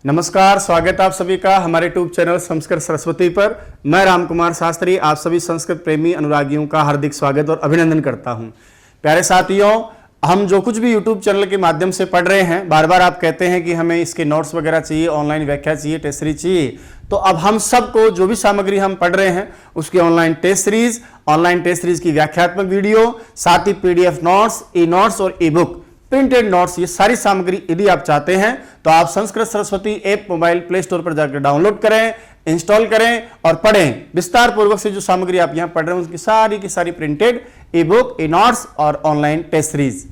नमस्कार, स्वागत है आप सभी का हमारे यूट्यूब चैनल संस्कृत सरस्वती पर। मैं रामकुमार शास्त्री आप सभी संस्कृत प्रेमी अनुरागियों का हार्दिक स्वागत और अभिनंदन करता हूं। प्यारे साथियों, हम जो कुछ भी यूट्यूब चैनल के माध्यम से पढ़ रहे हैं, बार बार आप कहते हैं कि हमें इसके नोट्स वगैरह चाहिए, ऑनलाइन व्याख्या चाहिए, टेस्ट सीरीज चाहिए। तो अब हम सबको जो भी सामग्री हम पढ़ रहे हैं उसकी ऑनलाइन टेस्ट सीरीज की व्याख्यात्मक वीडियो, साथ ही पीडीएफ नोट्स, ई नोट्स और ई बुक, प्रिंटेड नोट्स, ये सारी सामग्री यदि आप चाहते हैं तो आप Sanskrit Saraswati app mobile play store पर जाकर डाउनलोड करें, इंस्टॉल करें और पढ़ें। विस्तार पूर्वक से जो सामग्री आप यहां पढ़ रहे हैं उसकी सारी की सारी प्रिंटेड, ई बुक, ई नोट्स और ऑनलाइन टेस्ट सीरीज।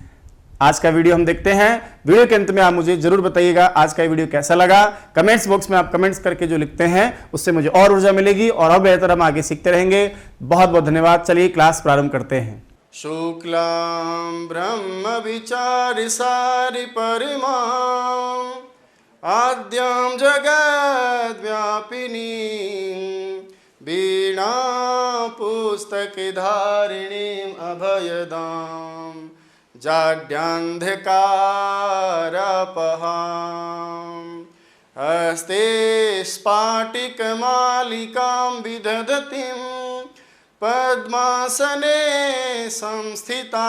आज का वीडियो हम देखते हैं। वीडियो के अंत में आप मुझे जरूर बताइएगा आज का वीडियो कैसा लगा। कमेंट्स बॉक्स में आप कमेंट्स करके जो लिखते हैं उससे मुझे और ऊर्जा मिलेगी और बेहतर हम आगे सीखते रहेंगे। बहुत बहुत धन्यवाद। चलिए क्लास प्रारंभ करते हैं। शुक्लां ब्रह्म विचारि सारि परिमां आद्यां जगद्व्यापिनीं वीणा पुस्तकधारिणीं अभयदां जाड्यान्धकारपहां हस्ते स्फाटिकमालिकां विदधतीं पद्मासने संस्थितां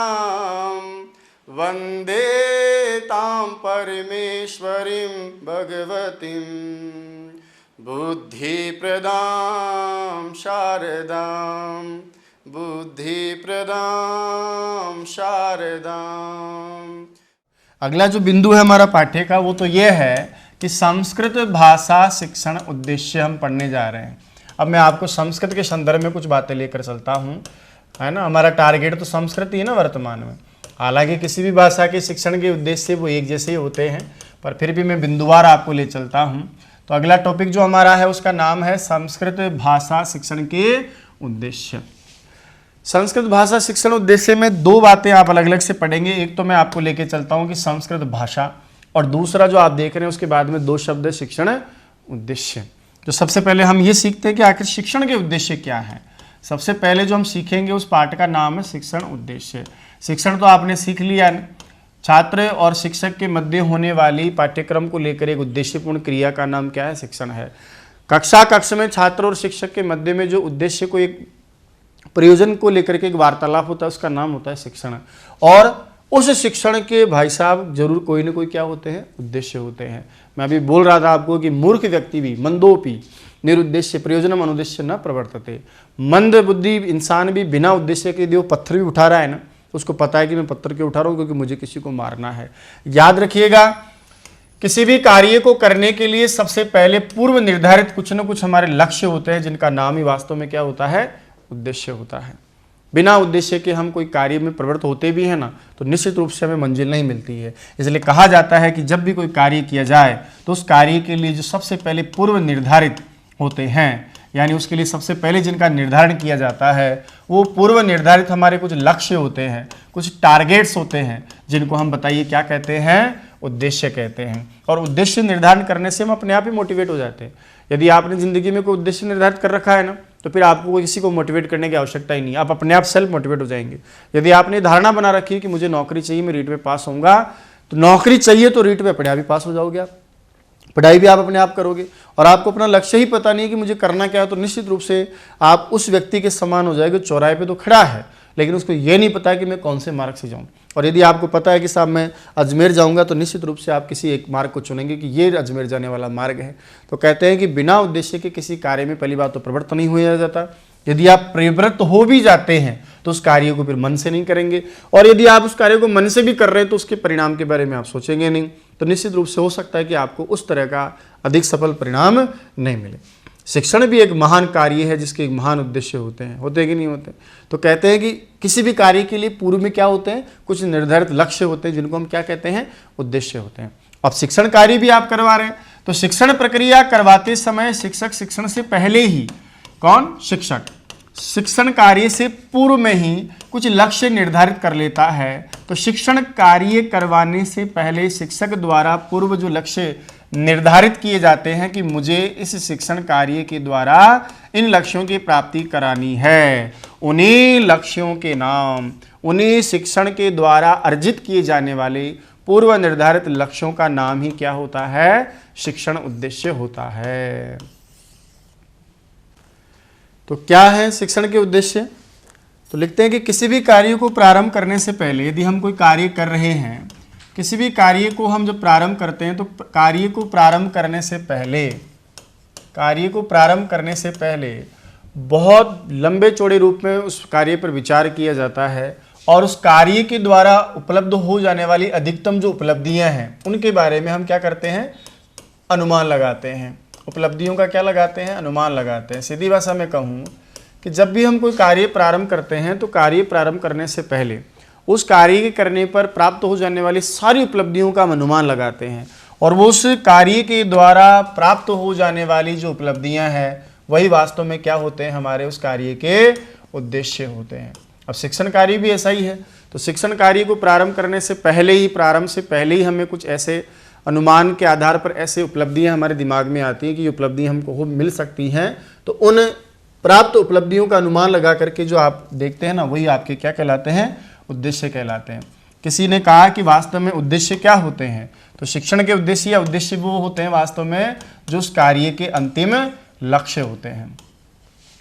वन्दे तां परमेश्वरीं भगवतीं बुद्धिप्रदां शारदां अगला जो बिंदु है हमारा पाठ्य का वो तो ये है कि संस्कृत भाषा शिक्षण उद्देश्य हम पढ़ने जा रहे हैं। अब मैं आपको संस्कृत के संदर्भ में कुछ बातें लेकर चलता हूँ, है ना। हमारा टारगेट तो संस्कृत ही है ना वर्तमान में। हालांकि किसी भी भाषा के शिक्षण के उद्देश्य वो एक जैसे ही होते हैं, पर फिर भी मैं बिंदुवार आपको ले चलता हूँ। तो अगला टॉपिक जो हमारा है उसका नाम है संस्कृत भाषा शिक्षण के उद्देश्य। संस्कृत भाषा शिक्षण उद्देश्य में दो बातें आप अलग अलग से पढ़ेंगे। एक तो मैं आपको लेके चलता हूँ कि संस्कृत भाषा, और दूसरा जो आप देख रहे हैं उसके बाद में दो शब्द है शिक्षण उद्देश्य। तो सबसे पहले हम ये सीखते हैं कि आखिर शिक्षण के उद्देश्य क्या है। सबसे पहले जो हम सीखेंगे उस पाठ का नाम है शिक्षण उद्देश्य। शिक्षण तो आपने सीख लिया, छात्र और शिक्षक के मध्य होने वाली पाठ्यक्रम को लेकर एक उद्देश्यपूर्ण क्रिया का नाम क्या है, शिक्षण है। कक्ष में छात्र और शिक्षक के मध्य में जो उद्देश्य को, एक प्रयोजन को लेकर के एक वार्तालाप होता है, उसका नाम होता है शिक्षण। और उस शिक्षण के भाई साहब जरूर कोई ना कोई क्या होते हैं, उद्देश्य होते हैं। मैं अभी बोल रहा था आपको कि मूर्ख व्यक्ति भी मंदोपि निरुद्देश्य प्रयोजनम अनुद्देश्य न प्रवर्तते। मंद बुद्धि इंसान भी बिना उद्देश्य के यदि वो पत्थर भी उठा रहा है ना, उसको पता है कि मैं पत्थर क्यों उठा रहा हूँ, क्योंकि मुझे किसी को मारना है। याद रखिएगा, किसी भी कार्य को करने के लिए सबसे पहले पूर्व निर्धारित कुछ न कुछ हमारे लक्ष्य होते हैं, जिनका नाम ही वास्तव में क्या होता है, उद्देश्य होता है। बिना उद्देश्य के हम कोई कार्य में प्रवृत्त होते भी हैं ना, तो निश्चित रूप से हमें मंजिल नहीं मिलती है। इसलिए कहा जाता है कि जब भी कोई कार्य किया जाए तो उस कार्य के लिए जो सबसे पहले पूर्व निर्धारित होते हैं, यानी उसके लिए सबसे पहले जिनका निर्धारण किया जाता है, वो पूर्व निर्धारित हमारे कुछ लक्ष्य होते हैं, कुछ टारगेट्स होते हैं, जिनको हम बताइए क्या कहते हैं, उद्देश्य कहते हैं। और उद्देश्य निर्धारण करने से हम अपने आप ही मोटिवेट हो जाते हैं। यदि आपने जिंदगी में कोई उद्देश्य निर्धारित कर रखा है ना, तो फिर आपको किसी को मोटिवेट करने की आवश्यकता ही नहीं, आप अपने आप सेल्फ मोटिवेट हो जाएंगे। यदि आपने धारणा बना रखी है कि मुझे नौकरी चाहिए, मैं रीट में पास होऊंगा, तो नौकरी चाहिए तो रीट में अपने आप ही पास हो जाओगे आप, पढ़ाई भी आप अपने आप करोगे। और आपको अपना लक्ष्य ही पता नहीं कि मुझे करना क्या है, तो निश्चित रूप से आप उस व्यक्ति के समान हो जाएगा चौराहे पे तो खड़ा है, लेकिन उसको ये नहीं पता कि मैं कौन से मार्ग से जाऊँ। और यदि आपको पता है कि साहब मैं अजमेर जाऊंगा, तो निश्चित रूप से आप किसी एक मार्ग को चुनेंगे कि ये अजमेर जाने वाला मार्ग है। तो कहते हैं कि बिना उद्देश्य के किसी कार्य में पहली बात तो प्रवृत्त नहीं हो जाता। यदि आप प्रवृत्त हो भी जाते हैं तो उस कार्य को फिर मन से नहीं करेंगे, और यदि आप उस कार्य को मन से भी कर रहे हैं तो उसके परिणाम के बारे में आप सोचेंगे नहीं। तो निश्चित रूप से हो सकता है कि आपको उस तरह का अधिक सफल परिणाम नहीं मिले। शिक्षण भी एक महान कार्य है जिसके एक महान उद्देश्य होते हैं कि नहीं होते। तो कहते हैं कि किसी भी कार्य के लिए पूर्व में क्या होते हैं, कुछ निर्धारित लक्ष्य होते हैं, जिनको हम क्या कहते हैं, उद्देश्य होते हैं। अब शिक्षण कार्य भी आप करवा रहे हैं, तो शिक्षण प्रक्रिया करवाते समय शिक्षक शिक्षण से पहले ही, कौन, शिक्षक शिक्षण कार्य से पूर्व में ही कुछ लक्ष्य निर्धारित कर लेता है। तो शिक्षण कार्य करवाने से पहले शिक्षक द्वारा पूर्व जो लक्ष्य निर्धारित किए जाते हैं कि मुझे इस शिक्षण कार्य के द्वारा इन लक्ष्यों की प्राप्ति करानी है। उन्हीं लक्ष्यों के नाम, उन्हीं शिक्षण के द्वारा अर्जित किए जाने वाले पूर्व निर्धारित लक्ष्यों का नाम ही क्या होता है? शिक्षण उद्देश्य होता है। तो क्या है शिक्षण के उद्देश्य? तो लिखते हैं कि किसी भी कार्य को प्रारंभ करने से पहले, यदि हम कोई कार्य कर रहे हैं, किसी भी कार्य को हम जब प्रारंभ करते हैं तो कार्य को प्रारंभ करने से पहले बहुत लंबे चौड़े रूप में उस कार्य पर विचार किया जाता है और उस कार्य के द्वारा उपलब्ध हो जाने वाली अधिकतम जो उपलब्धियां हैं उनके बारे में हम क्या करते हैं? अनुमान लगाते हैं। उपलब्धियों का क्या लगाते हैं? अनुमान लगाते हैं। सीधी भाषा में कहूँ कि जब भी हम कोई कार्य प्रारंभ करते हैं तो कार्य प्रारंभ करने से पहले उस कार्य के करने पर प्राप्त हो जाने वाली सारी उपलब्धियों का हम अनुमान लगाते हैं और वो उस कार्य के द्वारा प्राप्त हो जाने वाली जो उपलब्धियां हैं वही वास्तव में क्या होते हैं? हमारे उस कार्य के उद्देश्य होते हैं। अब शिक्षण कार्य भी ऐसा ही है। तो शिक्षण कार्य को प्रारंभ करने से पहले ही हमें कुछ ऐसे अनुमान के आधार पर ऐसे उपलब्धियां हमारे दिमाग में आती हैं कि ये उपलब्धियां हमको मिल सकती हैं। तो उन प्राप्त उपलब्धियों का अनुमान लगा करके जो आप देखते हैं ना, वही आपके क्या कहलाते हैं? उद्देश्य कहलाते हैं। किसी ने कहा कि वास्तव में उद्देश्य क्या होते हैं? तो शिक्षण के उद्देश्य या उद्देश्य वो होते हैं वास्तव में जो उस कार्य के अंतिम लक्ष्य होते हैं।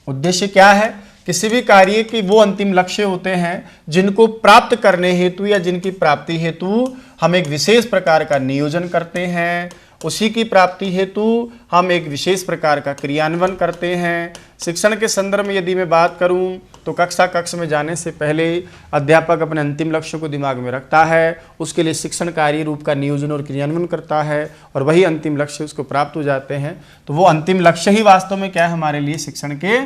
उद्देश्य क्या है? किसी भी कार्य के वो अंतिम लक्ष्य होते हैं जिनको प्राप्त करने हेतु या जिनकी प्राप्ति हेतु हम एक विशेष प्रकार का नियोजन करते हैं, उसी की प्राप्ति हेतु हम एक विशेष प्रकार का क्रियान्वयन करते हैं। शिक्षण के संदर्भ में यदि मैं बात करूं तो कक्ष में जाने से पहले अध्यापक अपने अंतिम लक्ष्य को दिमाग में रखता है, उसके लिए शिक्षण कार्य रूप का नियोजन और क्रियान्वयन करता है और वही अंतिम लक्ष्य उसको प्राप्त हो जाते हैं। तो वो अंतिम लक्ष्य ही वास्तव में क्या है? हमारे लिए शिक्षण के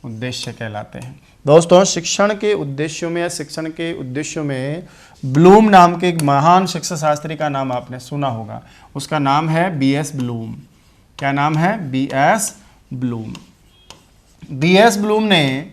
उद्देश्य कहलाते हैं। दोस्तों, शिक्षण के उद्देश्यों में या शिक्षण के उद्देश्यों में ब्लूम नाम के एक महान शिक्षा शास्त्री का नाम आपने सुना होगा। उसका नाम है B.S. ब्लूम। क्या नाम है? B.S. ब्लूम। B.S. ब्लूम ने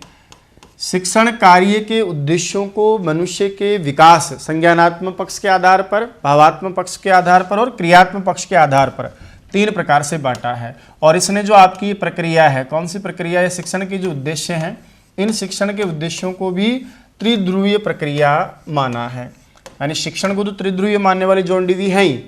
शिक्षण कार्य के उद्देश्यों को मनुष्य के विकास, संज्ञानात्मक पक्ष के आधार पर, भावात्मक पक्ष के आधार पर और क्रियात्मक पक्ष के आधार पर 3 प्रकार से बांटा है। और इसने जो आपकी प्रक्रिया है, कौन सी प्रक्रिया है? शिक्षण के जो उद्देश्य हैं, इन शिक्षण के उद्देश्यों को भी त्रिध्रुवीय प्रक्रिया माना है। यानी शिक्षण को तो त्रिध्रुवीय मानने वाले जॉन डीवी हैं ही,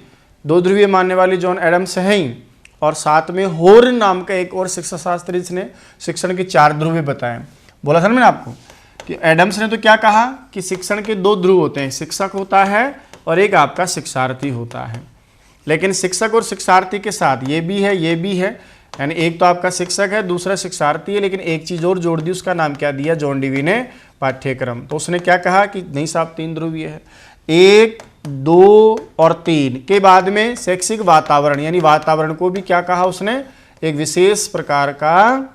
2 ध्रुवीय मानने वाले जॉन एडम्स हैं ही, और साथ में होर्न नाम का एक और शिक्षा शास्त्री जिसने शिक्षण के 4 ध्रुव बताए। बोला था मैंने आपको कि एडम्स ने तो क्या कहा कि शिक्षण के 2 ध्रुव होते हैं, शिक्षक होता है और एक आपका शिक्षार्थी होता है। लेकिन शिक्षक और शिक्षार्थी के साथ ये भी है, यानी एक तो आपका शिक्षक है, दूसरा शिक्षार्थी है, लेकिन एक चीज़ और जोड़ दी, उसका नाम क्या दिया जॉन डीवी ने? पाठ्यक्रम। तो उसने क्या कहा कि नहीं साहब 3 ध्रुवीय है, 1, 2 और 3 के बाद में शैक्षिक वातावरण, यानी वातावरण को भी क्या कहा उसने? एक विशेष प्रकार का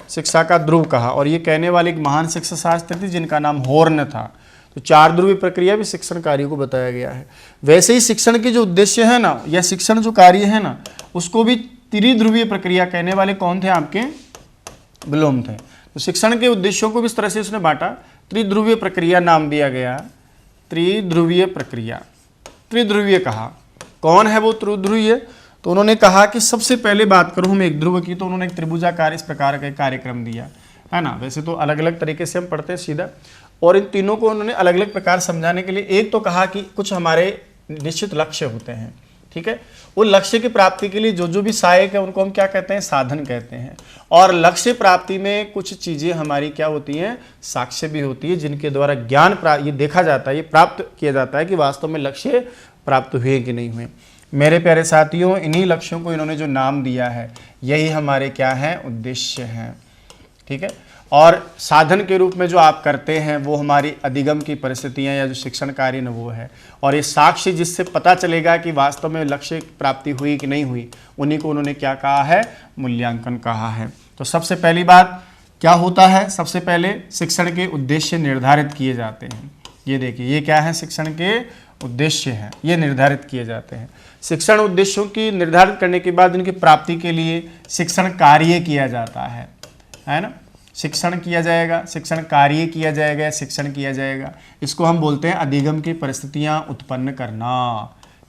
शिक्षा का ध्रुव कहा। और ये कहने वाले एक महान शिक्षा शास्त्री थे जिनका नाम होर्न था। तो 4 ध्रुवीय प्रक्रिया भी शिक्षण कार्य को बताया गया है। वैसे ही शिक्षण के जो उद्देश्य है ना, या शिक्षण जो कार्य है ना, उसको भी त्रिध्रुवीय प्रक्रिया कहने वाले कौन थे? आपके ब्लूम थे। तो शिक्षण के उद्देश्यों को भी इस तरह से उसने बांटा, त्रिध्रुवीय प्रक्रिया नाम दिया गया, त्रिध्रुवीय प्रक्रिया। त्रिध्रुवीय कहा, कौन है वो त्रिध्रुवीय? तो उन्होंने कहा कि सबसे पहले बात करूं हम एक ध्रुव की, तो उन्होंने एक त्रिभुजाकार इस प्रकार का कार्यक्रम दिया है ना। वैसे तो अलग अलग तरीके से हम पढ़ते हैं सीधा, और इन तीनों को उन्होंने अलग अलग प्रकार समझाने के लिए एक तो कहा कि कुछ हमारे निश्चित लक्ष्य होते हैं, ठीक है, उन लक्ष्य की प्राप्ति के लिए जो भी सहायक है उनको हम क्या कहते हैं? साधन कहते हैं। और लक्ष्य प्राप्ति में कुछ चीज़ें हमारी क्या होती हैं? साक्ष्य भी होती है, जिनके द्वारा ज्ञान ये देखा जाता है, ये प्राप्त किया जाता है कि वास्तव में लक्ष्य प्राप्त हुए कि नहीं हुए। मेरे प्यारे साथियों, इन्हीं लक्ष्यों को इन्होंने जो नाम दिया है, यही हमारे क्या हैं? उद्देश्य हैं, ठीक है। और साधन के रूप में जो आप करते हैं वो हमारी अधिगम की परिस्थितियां या जो शिक्षण कार्य न वो है, और ये साक्ष्य जिससे पता चलेगा कि वास्तव में लक्ष्य प्राप्ति हुई कि नहीं हुई, उन्हीं को उन्होंने क्या कहा है? मूल्यांकन कहा है। तो सबसे पहली बात क्या होता है? सबसे पहले शिक्षण के उद्देश्य निर्धारित किए जाते हैं। ये देखिए, ये क्या है? शिक्षण के उद्देश्य हैं, ये निर्धारित किए जाते हैं। शिक्षण उद्देश्यों की निर्धारित करने के बाद इनकी प्राप्ति के लिए शिक्षण कार्य किया जाता है ना। शिक्षण किया जाएगा, शिक्षण कार्य किया जाएगा, शिक्षण किया जाएगा। इसको हम बोलते हैं अधिगम की परिस्थितियां उत्पन्न करना।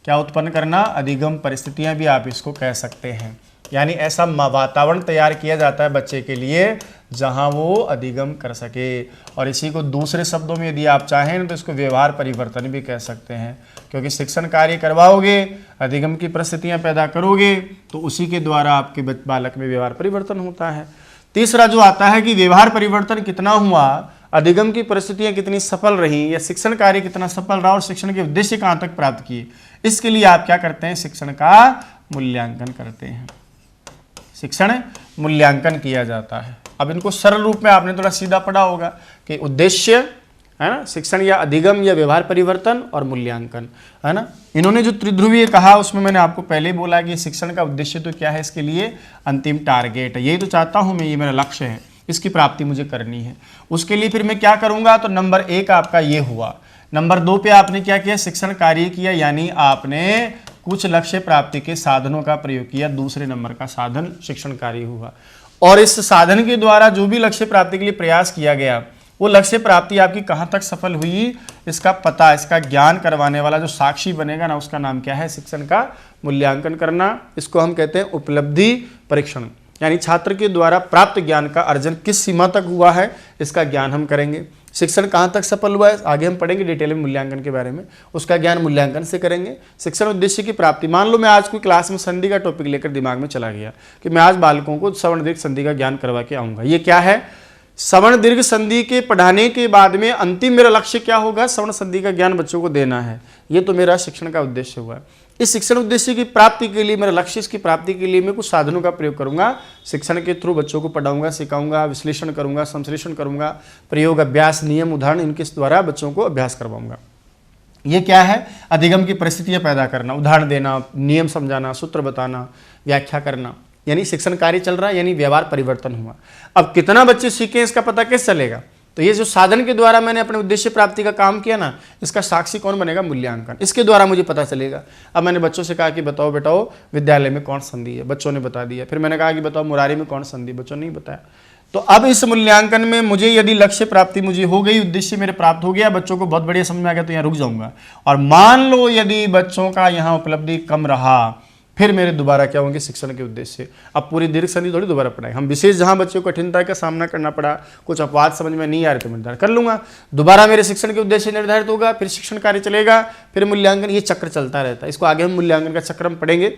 क्या उत्पन्न करना, अधिगम परिस्थितियां भी आप इसको कह सकते हैं। यानी ऐसा वातावरण तैयार किया जाता है बच्चे के लिए जहां वो अधिगम कर सके। और इसी को दूसरे शब्दों में यदि आप चाहें तो इसको व्यवहार परिवर्तन भी कह सकते हैं, क्योंकि शिक्षण कार्य करवाओगे, अधिगम की परिस्थितियां पैदा करोगे तो उसी के द्वारा आपके बालक में व्यवहार परिवर्तन होता है। तीसरा जो आता है कि व्यवहार परिवर्तन कितना हुआ, अधिगम की परिस्थितियां कितनी सफल रही, या शिक्षण कार्य कितना सफल रहा और शिक्षण के उद्देश्य कहाँ तक प्राप्त किए, इसके लिए आप क्या करते हैं, शिक्षण का मूल्यांकन करते हैं। शिक्षण मूल्यांकन किया जाता है। अब इनको सरल रूप में आपने थोड़ा सीधा पढ़ा होगा कि उद्देश्य है ना, शिक्षण या अधिगम या व्यवहार परिवर्तन और मूल्यांकन, है ना। इन्होंने जो त्रिध्रुवीय कहा उसमें मैंने आपको पहले ही बोला कि शिक्षण का उद्देश्य तो क्या है, इसके लिए अंतिम टारगेट है, यही तो चाहता हूं मैं, ये मेरा लक्ष्य है, इसकी प्राप्ति मुझे करनी है। उसके लिए फिर मैं क्या करूंगा, तो नंबर 1 आपका ये हुआ। नंबर 2 पे आपने क्या किया, शिक्षण कार्य किया, यानी आपने कुछ लक्ष्य प्राप्ति के साधनों का प्रयोग किया। दूसरे नंबर का साधन शिक्षण कार्य हुआ, और इस साधन के द्वारा जो भी लक्ष्य प्राप्ति के लिए प्रयास किया गया वो लक्ष्य प्राप्ति आपकी कहाँ तक सफल हुई, इसका पता, इसका ज्ञान करवाने वाला जो साक्षी बनेगा ना, उसका नाम क्या है, शिक्षण का मूल्यांकन करना। इसको हम कहते हैं उपलब्धि परीक्षण, यानी छात्र के द्वारा प्राप्त ज्ञान का अर्जन किस सीमा तक हुआ है, इसका ज्ञान हम करेंगे। शिक्षण कहाँ तक सफल हुआ है आगे हम पढ़ेंगे डिटेल में मूल्यांकन के बारे में, उसका ज्ञान मूल्यांकन से करेंगे। शिक्षण उद्देश्य की प्राप्ति, मान लो मैं आज कोई क्लास में संधि का टॉपिक लेकर दिमाग में चला गया कि मैं आज बालकों को सवर्ण दीर्घ संधि का ज्ञान करवा के आऊँगा। ये क्या है, सवर्ण दीर्घ संधि के पढ़ाने के बाद में अंतिम मेरा लक्ष्य क्या होगा, सवर्ण संधि का ज्ञान बच्चों को देना है। ये तो मेरा शिक्षण का उद्देश्य हुआ। इस शिक्षण उद्देश्य की प्राप्ति के लिए, मेरा लक्ष्य की प्राप्ति के लिए मैं कुछ साधनों का प्रयोग करूंगा। शिक्षण के थ्रू बच्चों को पढ़ाऊंगा, सिखाऊंगा, विश्लेषण करूंगा, संश्लेषण करूंगा, प्रयोग, अभ्यास, नियम, उदाहरण, इनके द्वारा बच्चों को अभ्यास करवाऊंगा। ये क्या है, अधिगम की परिस्थितियां पैदा करना, उदाहरण देना, नियम समझाना, सूत्र बताना, व्याख्या करना, यानी शिक्षण कार्य चल रहा है, यानी व्यवहार परिवर्तन हुआ। अब कितना बच्चे सीखे इसका पता कैसे चलेगा, तो ये जो साधन के द्वारा मैंने अपने उद्देश्य प्राप्ति का काम किया ना, इसका साक्षी कौन बनेगा, मूल्यांकन, इसके द्वारा मुझे पता चलेगा। अब मैंने बच्चों से कहा कि बताओ बेटाओ विद्यालय में कौन संधि है, बच्चों ने बता दिया। फिर मैंने कहा कि बताओ मुरारी में कौन संधि, बच्चों ने नहीं बताया। तो अब इस मूल्यांकन में मुझे यदि लक्ष्य प्राप्ति मुझे हो गई, उद्देश्य मेरे प्राप्त हो गया, बच्चों को बहुत बढ़िया समझ में आ गया, तो यहाँ रुक जाऊंगा। और मान लो यदि बच्चों का यहाँ उपलब्धि कम रहा, फिर मेरे दोबारा क्या होंगे, शिक्षण के उद्देश्य। अब पूरी दीर्घ संधि थोड़ी दोबारा पढ़ाएं हम, विशेष जहां बच्चों को कठिनता का सामना करना पड़ा, कुछ अपवाद समझ में नहीं आ रहे तो निर्धारण कर लूंगा, दोबारा मेरे शिक्षण के उद्देश्य निर्धारित होगा, फिर शिक्षण कार्य चलेगा, फिर मूल्यांकन, ये चक्र चलता रहता है। इसको आगे हम मूल्यांकन का चक्र हम पढ़ेंगे।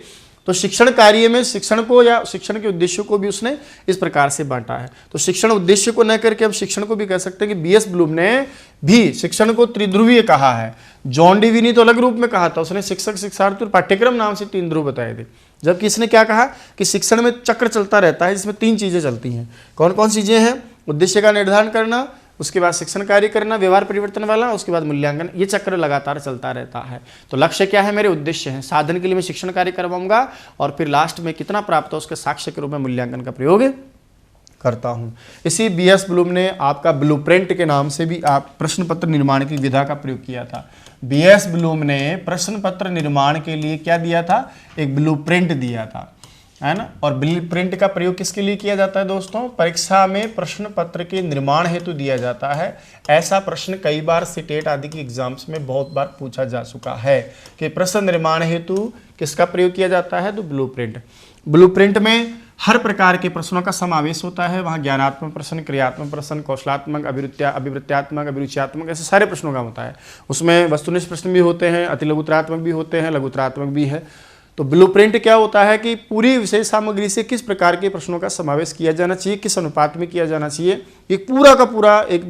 तो शिक्षण कार्य में शिक्षण को या शिक्षण के उद्देश्य को भी उसने इस प्रकार से बांटा है। तो शिक्षण उद्देश्य को न करके हम शिक्षण को भी कह सकते हैं कि बीएस ब्लूम ने भी शिक्षण को त्रिध्रुवीय कहा है। जॉन डी विनी तो अलग रूप में कहा था, उसने शिक्षक, शिक्षार्थी और पाठ्यक्रम नाम से 3 ध्रुव बताए थे, जबकि इसने क्या कहा कि शिक्षण में चक्र चलता रहता है, जिसमें 3 चीजें चलती हैं। कौन कौन सी चीजें हैं, उद्देश्य का निर्धारण करना, उसके बाद शिक्षण कार्य करना व्यवहार परिवर्तन वाला, उसके बाद मूल्यांकन, ये चक्र लगातार चलता रहता है। तो लक्ष्य क्या है, मेरे उद्देश्य हैं, साधन के लिए मैं शिक्षण कार्य करवाऊंगा, और फिर लास्ट में कितना प्राप्त हो उसके साक्ष्य के रूप में मूल्यांकन का प्रयोग करता हूं। इसी बीएस ब्लूम ने आपका ब्लूप्रिंट के नाम से भी आप प्रश्न पत्र निर्माण की विधा का प्रयोग किया था। बीएस ब्लूम ने प्रश्न पत्र निर्माण के लिए क्या दिया था, एक ब्लूप्रिंट दिया था, है ना। और ब्लूप्रिंट का प्रयोग किसके लिए किया जाता है दोस्तों, परीक्षा में प्रश्न पत्र के निर्माण हेतु दिया जाता है। ऐसा प्रश्न कई बार सीटेट आदि की एग्जाम्स में बहुत बार पूछा जा चुका है कि प्रश्न निर्माण हेतु किसका प्रयोग किया जाता है, तो ब्लूप्रिंट। ब्लूप्रिंट में हर प्रकार के प्रश्नों का समावेश होता है। वहाँ ज्ञानात्मक प्रश्न, क्रियात्मक प्रश्न, कौशलात्मक, अभिवृत्त्यात्मक, अभिरुचियात्मक, ऐसे सारे प्रश्नों का होता है। उसमें वस्तुनिष्ठ प्रश्न भी होते हैं, अति लघुतरात्मक भी होते हैं, लघुतरात्मक भी है। तो ब्लूप्रिंट क्या होता है कि पूरी विषय सामग्री से किस प्रकार के प्रश्नों का समावेश किया जाना चाहिए, किस अनुपात में किया जाना चाहिए, एक पूरा का पूरा एक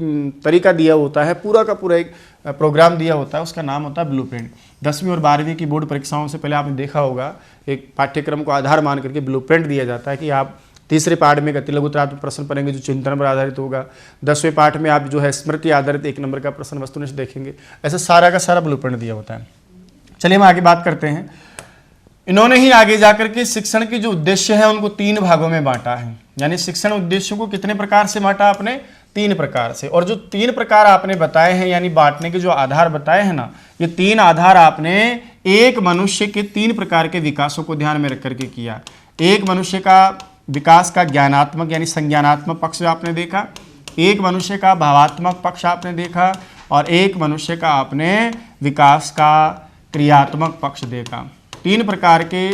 तरीका दिया होता है, पूरा का पूरा एक प्रोग्राम दिया होता है, उसका नाम होता है ब्लूप्रिंट। 10वीं और 12वीं की बोर्ड परीक्षाओं से पहले आपने देखा होगा, एक पाठ्यक्रम को आधार मान करके ब्लूप्रिंट दिया जाता है कि आप तीसरे पाठ में गति लघुतरात्मक प्रश्न पढ़ेंगे जो चिंतन पर आधारित होगा, 10वें पाठ में आप जो है स्मृति आधारित 1 नंबर का प्रश्न वस्तुनिष्ठ देखेंगे। ऐसा सारा का सारा ब्लूप्रिंट दिया होता है। चलिए हम आगे बात करते हैं। इन्होंने ही आगे जाकर के शिक्षण के जो उद्देश्य है उनको 3 भागों में बांटा है। यानी शिक्षण उद्देश्यों को कितने प्रकार से बांटा आपने, 3 प्रकार से। और जो 3 प्रकार आपने बताए हैं, यानी बांटने के जो आधार बताए हैं ना, ये 3 आधार आपने एक मनुष्य के 3 प्रकार के विकासों को ध्यान में रख करके किया। एक मनुष्य का विकास का ज्ञानात्मक यानी संज्ञानात्मक पक्ष आपने देखा, एक मनुष्य का भावात्मक पक्ष आपने देखा, और एक मनुष्य का आपने विकास का क्रियात्मक पक्ष देगा। 3 प्रकार के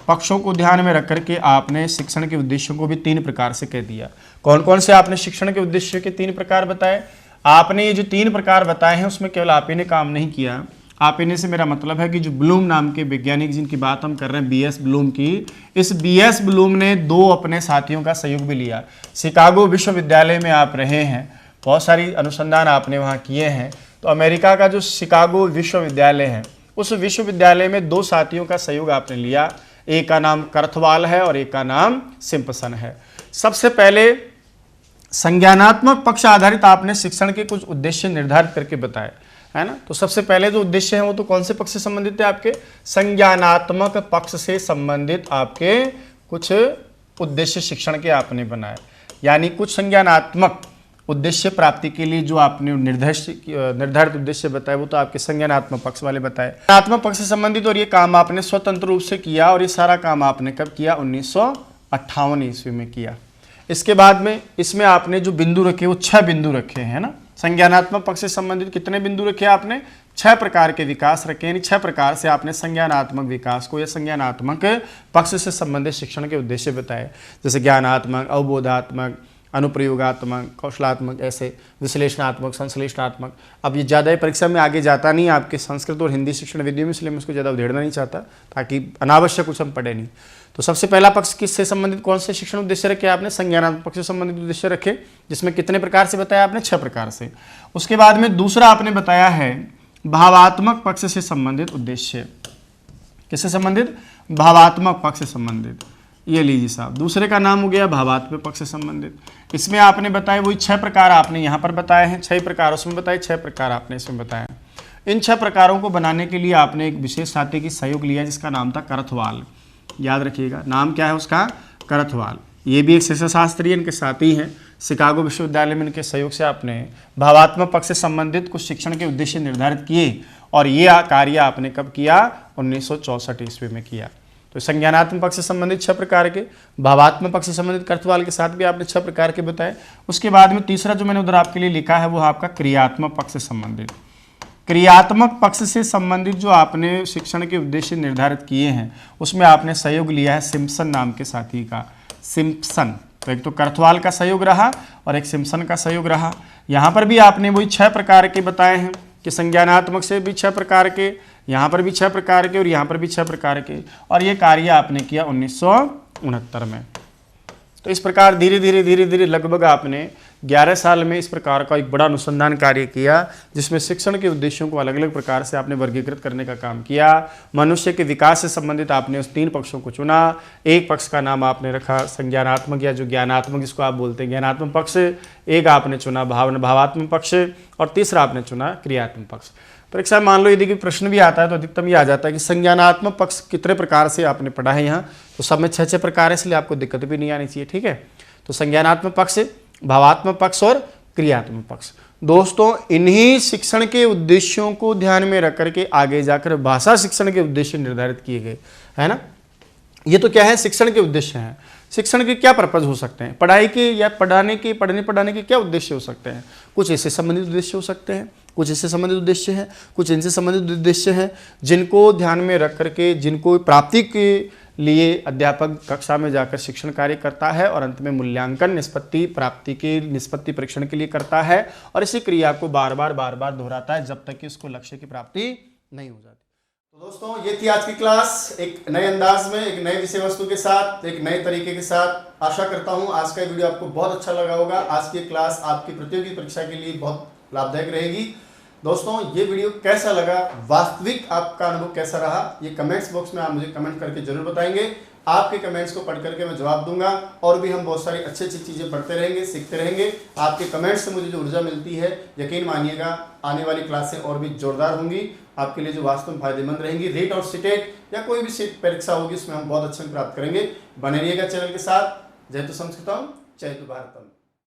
पक्षों को ध्यान में रख करके आपने शिक्षण के उद्देश्यों को भी 3 प्रकार से कह दिया। कौन कौन से आपने शिक्षण के उद्देश्य के 3 प्रकार बताए? आपने ये जो 3 प्रकार बताए हैं उसमें केवल आप ही ने काम नहीं किया। आप इन्हें से मेरा मतलब है कि जो ब्लूम नाम के वैज्ञानिक जिनकी बात हम कर रहे हैं, बीएस ब्लूम की, इस बीएस ब्लूम ने 2 अपने साथियों का सहयोग भी लिया। शिकागो विश्वविद्यालय में आप रहे हैं, बहुत सारी अनुसंधान आपने वहाँ किए हैं। तो अमेरिका का जो शिकागो विश्वविद्यालय है, उस विश्वविद्यालय में 2 साथियों का सहयोग आपने लिया। एक का नाम करथवाल है और एक का नाम सिम्पसन है। सबसे पहले संज्ञानात्मक पक्ष आधारित आपने शिक्षण के कुछ उद्देश्य निर्धारित करके बताए, है ना। तो सबसे पहले जो उद्देश्य हैं वो तो कौन से पक्ष से संबंधित थे? आपके संज्ञानात्मक पक्ष से संबंधित आपके कुछ उद्देश्य शिक्षण के आपने बनाए, यानी कुछ संज्ञानात्मक उद्देश्य प्राप्ति के लिए जो आपने निर्धारित उद्देश्य बताए वो तो आपके संज्ञानात्मक पक्ष वाले बताए। संज्ञानात्मक पक्ष से संबंधित, और ये काम आपने स्वतंत्र रूप से किया, और ये सारा काम आपने कब किया? 1958 ईस्वी में किया। इसके बाद में इसमें आपने जो बिंदु रखे वो 6 बिंदु रखे हैं ना। संज्ञानात्मक पक्ष से संबंधित कितने बिंदु रखे आपने? 6 प्रकार के विकास रखे, यानी 6 प्रकार से आपने संज्ञानात्मक विकास को या संज्ञानात्मक पक्ष से संबंधित शिक्षण के उद्देश्य बताए। जैसे ज्ञानात्मक, अवबोधात्मक, अनुप्रयोगात्मक, कौशलात्मक, ऐसे विश्लेषणात्मक, संश्लेषणात्मक। अब ये ज़्यादा परीक्षा में आगे जाता नहीं आपके संस्कृत और हिंदी शिक्षण विधियों में, इसलिए मैं इसको ज़्यादा उधेड़ना नहीं चाहता ताकि अनावश्यक कुछ हम पढ़े नहीं। तो सबसे पहला पक्ष किससे संबंधित कौन से शिक्षण उद्देश्य रखे आपने? संज्ञानात्मक पक्ष से संबंधित उद्देश्य रखे, जिसमें कितने प्रकार से बताया आपने? 6 प्रकार से। उसके बाद में दूसरा आपने बताया है भावात्मक पक्ष से संबंधित उद्देश्य। किससे संबंधित? भावात्मक पक्ष से संबंधित। ये लीजिए साहब, दूसरे का नाम हो गया भावात्मक पक्ष से संबंधित। इसमें आपने बताए वही 6 प्रकार आपने यहाँ पर बताए हैं, 6 प्रकार उसमें बताए, 6 प्रकार आपने इसमें बताए। इन 6 प्रकारों को बनाने के लिए आपने एक विशेष साथी की सहयोग लिया जिसका नाम था करथवाल। याद रखिएगा, नाम क्या है उसका? करथवाल। ये भी एक शिक्षाशास्त्री इनके साथी हैं। शिकागो विश्वविद्यालय में इनके सहयोग से आपने भावात्मक पक्ष से संबंधित कुछ शिक्षण के उद्देश्य निर्धारित किए, और ये कार्य आपने कब किया? 1964 ईस्वी में किया। तो संज्ञानात्मक पक्ष से संबंधित 6 प्रकार के, भावात्मक पक्ष से संबंधित करथवाल के साथ भी आपने 6 प्रकार के बताए। उसके बाद में तीसरा जो मैंने उधर आपके लिए लिखा है वो आपका क्रियात्मक पक्ष से संबंधित। क्रियात्मक पक्ष से संबंधित जो आपने शिक्षण के उद्देश्य निर्धारित किए हैं उसमें आपने सहयोग लिया है सिम्पसन नाम के साथी का। सिम्पसन, तो एक तो करथवाल का सहयोग रहा और एक सिम्पसन का सहयोग रहा। यहाँ पर भी आपने वही 6 प्रकार के बताए हैं कि संज्ञानात्मक से भी 6 प्रकार के, यहाँ पर भी 6 प्रकार के और यहाँ पर भी 6 प्रकार के, और ये कार्य आपने किया 1969 में। तो इस प्रकार धीरे धीरे लगभग आपने 11 साल में इस प्रकार का एक बड़ा अनुसंधान कार्य किया, जिसमें शिक्षण के उद्देश्यों को अलग अलग प्रकार से आपने वर्गीकृत करने का काम किया। मनुष्य के विकास से संबंधित आपने उस 3 पक्षों को चुना। एक पक्ष का नाम आपने रखा संज्ञानात्मक या जो ज्ञानात्मक जिसको आप बोलते हैं ज्ञानात्मक पक्ष, एक आपने चुना भावात्मक पक्ष, और तीसरा आपने चुना क्रियात्मक पक्ष। परीक्षा में मान लो यदि कोई प्रश्न भी आता है तो अधिकतम ये आ जाता है कि संज्ञानात्मक पक्ष कितने प्रकार से आपने पढ़ा है यहाँ, तो सब में 6 प्रकार है, इसलिए आपको दिक्कत भी नहीं आनी चाहिए। ठीक है, तो संज्ञानात्मक पक्ष, भावात्मक पक्ष और क्रियात्मक पक्ष। दोस्तों, इन्हीं शिक्षण के उद्देश्यों को ध्यान में रख करके आगे जाकर भाषा शिक्षण के उद्देश्य निर्धारित किए गए, है ना। ये तो क्या है? शिक्षण के उद्देश्य हैं। शिक्षण के क्या पर्पज हो सकते हैं? पढ़ाई के या पढ़ने के क्या उद्देश्य हो सकते हैं? कुछ इससे संबंधित उद्देश्य हो सकते हैं, कुछ इससे संबंधित उद्देश्य हैं, कुछ इनसे संबंधित उद्देश्य हैं, जिनको ध्यान में रख करके जिनको प्राप्ति के लिए अध्यापक कक्षा में जाकर शिक्षण कार्य करता है और अंत में मूल्यांकन निष्पत्ति प्राप्ति के निष्पत्ति परीक्षण के लिए करता है, और इसी क्रिया को बार बार दोहराता है जब तक कि उसको लक्ष्य की प्राप्ति नहीं हो जाती। तो दोस्तों, ये थी आज की क्लास, एक नए अंदाज में, एक नए विषय वस्तु के साथ, एक नए तरीके के साथ। आशा करता हूँ आज का वीडियो आपको बहुत अच्छा लगा होगा। आज की क्लास आपकी प्रतियोगी परीक्षा के लिए बहुत लाभदायक रहेगी। दोस्तों, ये वीडियो कैसा लगा, वास्तविक आपका अनुभव कैसा रहा, ये कमेंट्स बॉक्स में आप मुझे कमेंट करके जरूर बताएंगे। आपके कमेंट्स को पढ़ करके मैं जवाब दूंगा, और भी हम बहुत सारी अच्छी चीज़ें पढ़ते रहेंगे, सीखते रहेंगे। आपके कमेंट्स से मुझे जो ऊर्जा मिलती है, यकीन मानिएगा आने वाली क्लासें और भी जोरदार होंगी, आपके लिए जो वास्तव में फायदेमंद रहेंगी। रीट और सीटेट या कोई भी सीट परीक्षा होगी उसमें हम बहुत अच्छे प्राप्त करेंगे। बने रहिएगा चैनल के साथ। जय तो संस्कृतम, जय तो भारतम।